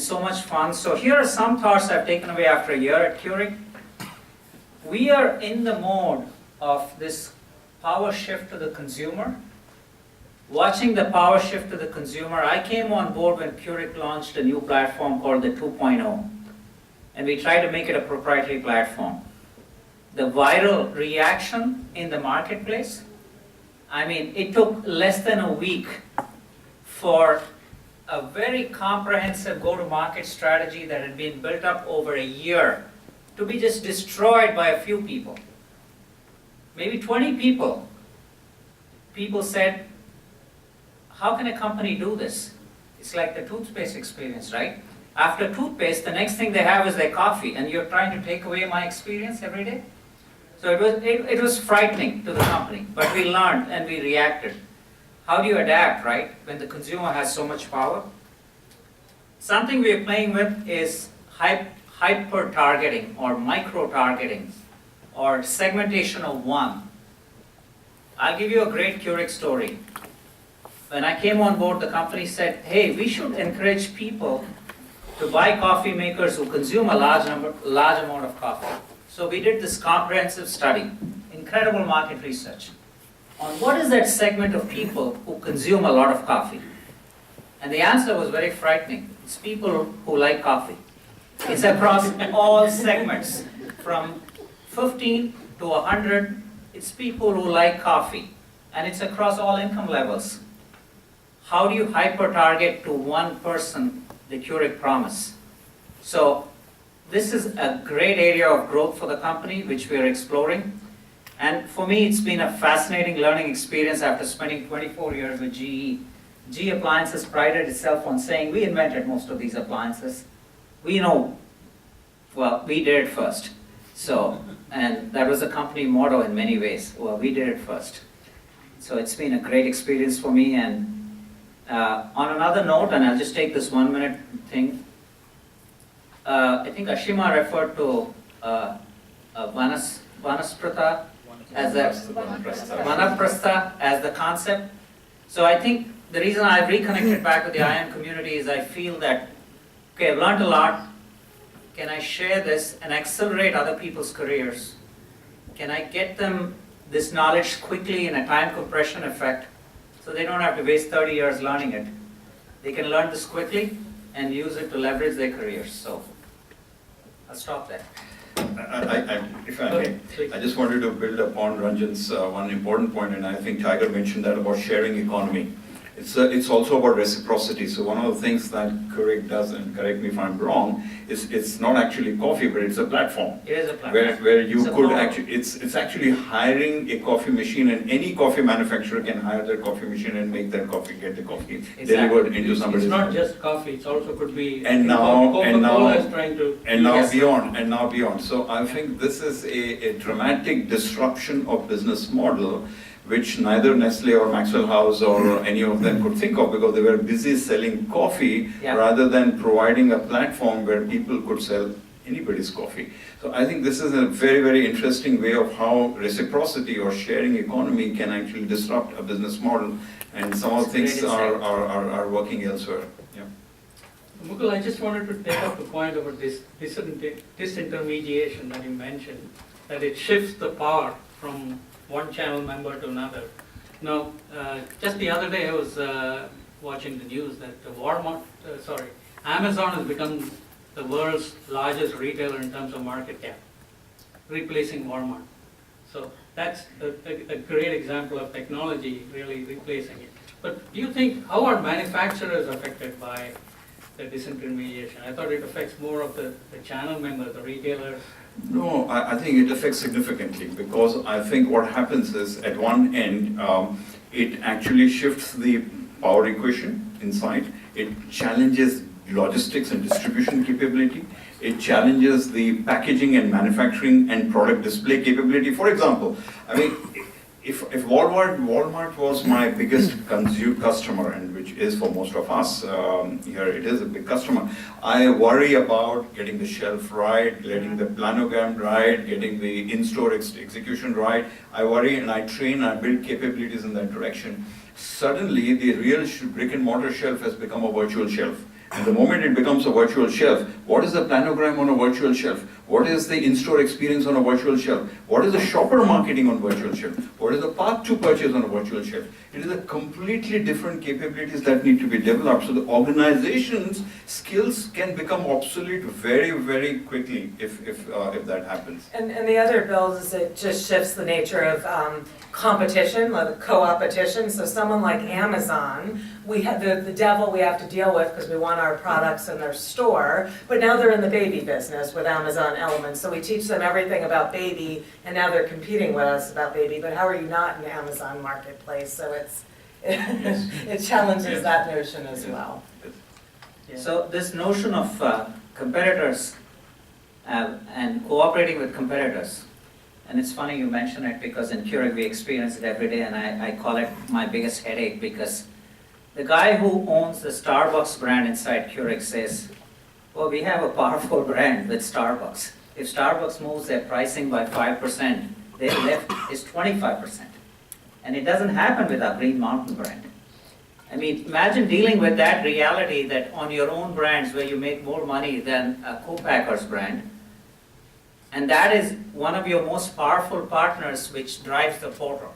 so much fun. So here are some thoughts I've taken away after a year at Keurig. We are in the mode of this power shift to the consumer. Watching the power shift to the consumer, I came on board when Keurig launched a new platform called the 2.0, and we tried to make it a proprietary platform. The viral reaction in the marketplace, I mean, it took less than a week for a very comprehensive go-to-market strategy that had been built up over a year to be just destroyed by a few people. Maybe 20 people. People said, how can a company do this? It's like the toothpaste experience, right? After toothpaste, the next thing they have is their coffee, and you're trying to take away my experience every day? So it was frightening to the company, but we learned and we reacted. How do you adapt, right, when the consumer has so much power? Something we're playing with is hyper-targeting or micro-targeting or segmentation of one. I'll give you a great Keurig story. When I came on board, the company said, hey, we should encourage people to buy coffee makers who consume a large amount of coffee. So we did this comprehensive study, incredible market research, on what is that segment of people who consume a lot of coffee. And the answer was very frightening. It's people who like coffee. It's across all segments, from 15 to 100. It's people who like coffee, and it's across all income levels. How do you hyper-target to one person the Keurig promise? So this is a great area of growth for the company, which we are exploring. And for me, it's been a fascinating learning experience after spending 24 years with GE. GE Appliances prided itself on saying, we invented most of these appliances. We know, well, we did it first. So, and that was the company motto in many ways. Well, we did it first. So it's been a great experience for me. And on another note, and I'll just take this 1 minute thing, I think Ashima referred to Vanasprata as Vanaprastha as the concept. So I think the reason I've reconnected back with the IM community is I feel that, okay, I've learned a lot. Can I share this and accelerate other people's careers? Can I get them this knowledge quickly in a time compression effect so they don't have to waste 30 years learning it? They can learn this quickly and use it to leverage their careers. So I'll stop there. If I may, I just wanted to build upon Ranjan's one important point, and I think Tiger mentioned that about sharing economy. It's also about reciprocity. So one of the things that Keurig does, and correct me if I'm wrong, is it's not actually coffee, but it's a platform. It is a platform. Where you could actually, it's actually hiring a coffee machine, and any coffee manufacturer can hire their coffee machine and make their coffee, get the coffee delivered into somebody's. It's not just coffee, it also could be. And now, Coca-Cola is trying to. and now Yes. beyond. So I think this is a dramatic disruption of business model, which neither Nestle or Maxwell House or any of them could think of, because they were busy selling coffee rather than providing a platform where people could sell anybody's coffee. So I think this is a very, very interesting way of how reciprocity or sharing economy can actually disrupt a business model, and some of the things are working elsewhere. Yeah. Mukul, I just wanted to take up the point about this disintermediation that you mentioned, that it shifts the power from one channel member to another. Now, just the other day I was watching the news that Amazon has become the world's largest retailer in terms of market cap, replacing Walmart. So that's a great example of technology really replacing it. But do you think, how are manufacturers affected by the disintermediation? I thought it affects more of the channel member, the retailer. No, I think it affects significantly, because I think what happens is, at one end, it actually shifts the power equation inside. It challenges logistics and distribution capability. It challenges the packaging and manufacturing and product display capability. For example, I mean, if Walmart was my biggest customer, and which is for most of us here, it is a big customer, I worry about getting the shelf right, getting the planogram right, getting the in-store execution right. I worry and I train, I build capabilities in that direction. Suddenly, the real brick and mortar shelf has become a virtual shelf. And the moment it becomes a virtual shelf, what is the planogram on a virtual shelf? What is the in-store experience on a virtual shelf? What is the shopper marketing on virtual shelf? What is the path to purchase on a virtual shelf? It is a completely different capabilities that need to be developed. So the organization's skills can become obsolete very, very quickly if that happens. And the other build is it just shifts the nature of competition, like co-opetition. So someone like Amazon, we have the devil we have to deal with because we want our products in their store, but now they're in the baby business with Amazon Elements. So we teach them everything about baby, and now they're competing with us about baby, but how are you not in the Amazon marketplace? So it challenges that notion as well. So this notion of competitors and cooperating with competitors, and it's funny you mention it because in Keurig we experience it every day, and I call it my biggest headache because the guy who owns the Starbucks brand inside Keurig says, well, we have a powerful brand with Starbucks. If Starbucks moves their pricing by 5%, their lift is 25%. And it doesn't happen with our Green Mountain brand. I mean, imagine dealing with that reality that on your own brands where you make more money than a co-packer's brand, and that is one of your most powerful partners which drives the portal.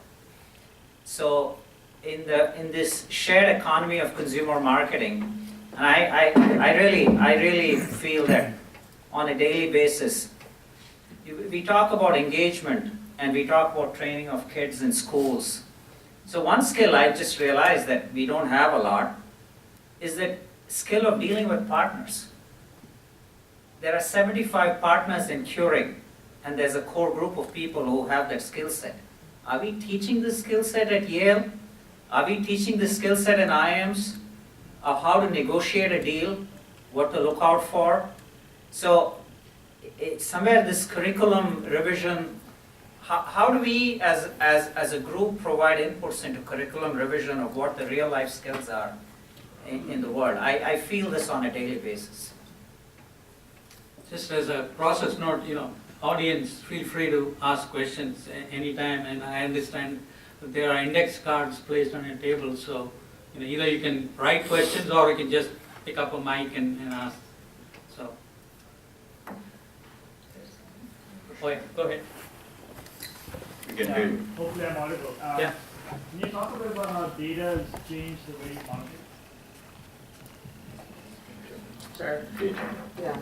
So in this shared economy of consumer marketing, and I really feel that on a daily basis, we talk about engagement and we talk about training of kids in schools. So one skill I just realized that we don't have a lot is the skill of dealing with partners. There are 75 partners in Keurig, and there's a core group of people who have that skill set. Are we teaching this skill set at Yale? Are we teaching the skill set in IIMs of how to negotiate a deal, what to look out for? So it's somewhere this curriculum revision, how do we as a group provide inputs into curriculum revision of what the real life skills are in the world? I feel this on a daily basis. Just as a process note, audience, feel free to ask questions anytime, and I understand that there are index cards placed on your table, so either you can write questions or you can just pick up a mic and ask. So, oh yeah, go ahead. We can hear you. Hopefully I'm audible. Yeah. Can you talk a bit about how data has changed the way you market? Sure. Yeah.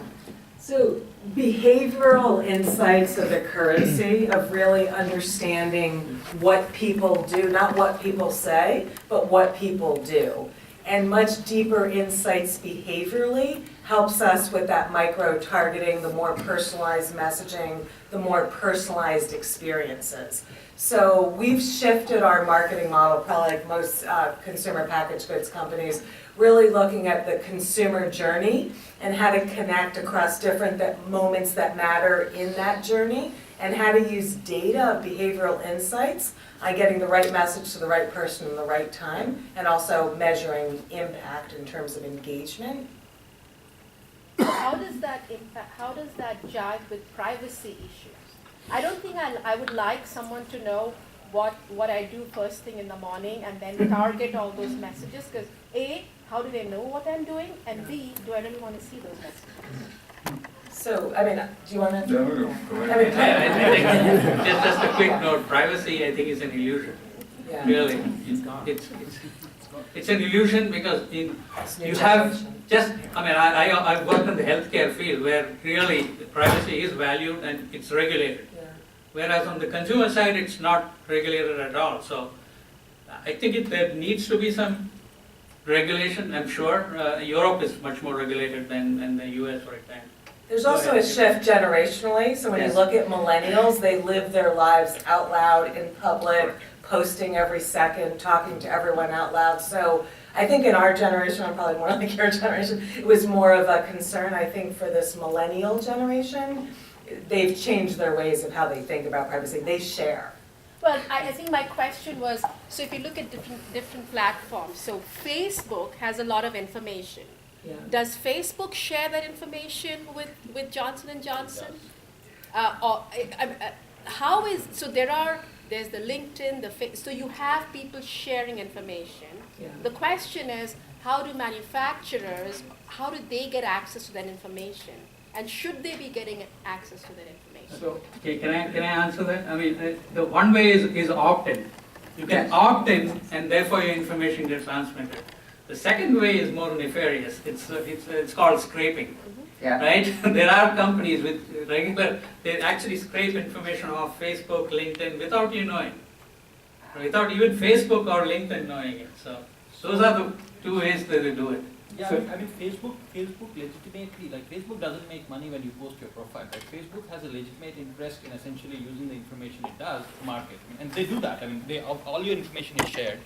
So behavioral insights of the currency of really understanding what people do, not what people say, but what people do. And much deeper insights behaviorally helps us with that micro-targeting, the more personalized messaging, the more personalized experiences. So we've shifted our marketing model, probably like most consumer packaged goods companies, really looking at the consumer journey and how to connect across different moments that matter in that journey, and how to use data, behavioral insights, on getting the right message to the right person in the right time, and also measuring impact in terms of engagement. How does that impact, how does that jive with privacy issues? I don't think I would like someone to know what I do first thing in the morning and then target all those messages, because A, how do they know what I'm doing? And B, do I really want to see those messages? So, I mean, do you want to? No, no, go ahead. I mean, I think just a quick note, privacy I think is an illusion. yeah. Really, it's an illusion because It's new you have generation. just, I've worked in the healthcare field where really privacy is valued and it's regulated. Yeah. Whereas on the consumer side, it's not regulated at all. So I think there needs to be some regulation, I'm sure. Europe is much more regulated than the US, for example. There's also a shift generationally, so when you Yes. look at millennials, they live their lives out loud in public, posting every second, talking to everyone out loud. So I think in our generation, I'm probably more like your generation, it was more of a concern, I think, for this millennial generation. They've changed their ways of how they think about privacy. They share. Well, I think my question was, so if you look at different platforms, so Facebook has a lot of information. Yeah. Does Facebook share that information with Johnson & Johnson? How is, so there's the LinkedIn, so you have people sharing information. Yeah. The question is, how do manufacturers, how do they get access to that information? And should they be getting access to that information? So, okay, can I answer that? I mean, the one way is opt-in. You can opt in, and therefore your information gets transmitted. The second way is more nefarious. It's called scraping, Yeah. right? There are companies with regular, they actually scrape information off Facebook, LinkedIn without you knowing, without even Facebook or LinkedIn knowing it. So those are the two ways that they do it. Yeah, I mean, Facebook legitimately, like Facebook doesn't make money when you post your profile, right? Facebook has a legitimate interest in essentially using the information it does to market, and they do that. I mean, all your information is shared,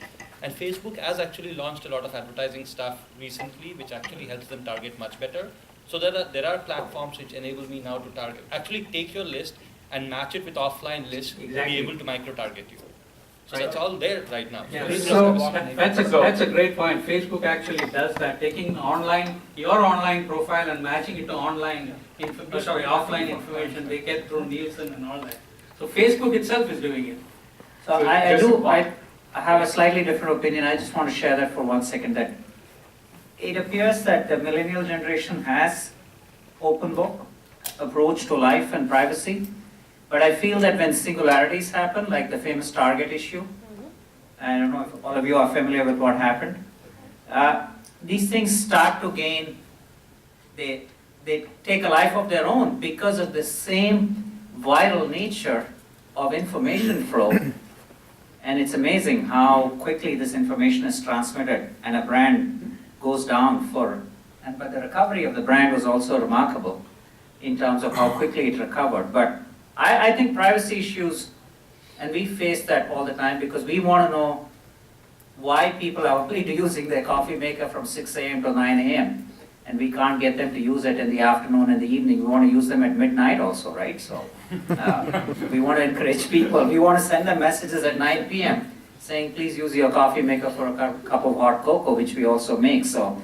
and Facebook has actually launched a lot of advertising stuff recently, which actually helps them target much better. So there are platforms which enable me now to target, actually take your list and match it with offline lists to Exactly. be able to micro-target you. So Right. that's all there right now. Yeah, it's so just a that's a great point. Facebook actually does that, taking your online profile and matching it to offline information they get through Nielsen and all that. So Facebook itself is doing it. So I have a slightly different opinion. I just want to share that for 1 second, that it appears that the millennial generation has open book approach to life and privacy. But I feel that when singularities happen, like the famous Target issue, I don't know if all of you are familiar with what happened, these things start to gain, they take a life of their own because of the same viral nature of information flow. And it's amazing how quickly this information is transmitted and a brand goes down but the recovery of the brand was also remarkable in terms of how quickly it recovered. But I think privacy issues, and we face that all the time because we want to know why people are only using their coffee maker from 6 a.m. to 9 a.m. and we can't get them to use it in the afternoon and the evening. We want to use them at midnight also, right? So we want to encourage people. We want to send them messages at 9 p.m. saying, please use your coffee maker for a cup of hot cocoa, which we also make. So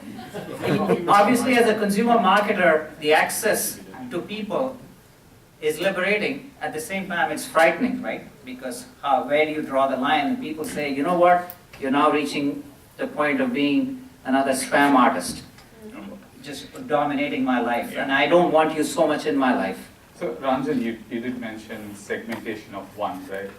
obviously, as a consumer marketer, the access to people is liberating. At the same time, it's frightening, right? Because where do you draw the line? And people say, you know what? You're now reaching the point of being another spam artist, just dominating my life. And I don't want you so much in my life. So Ranjan, you did mention segmentation of one, right?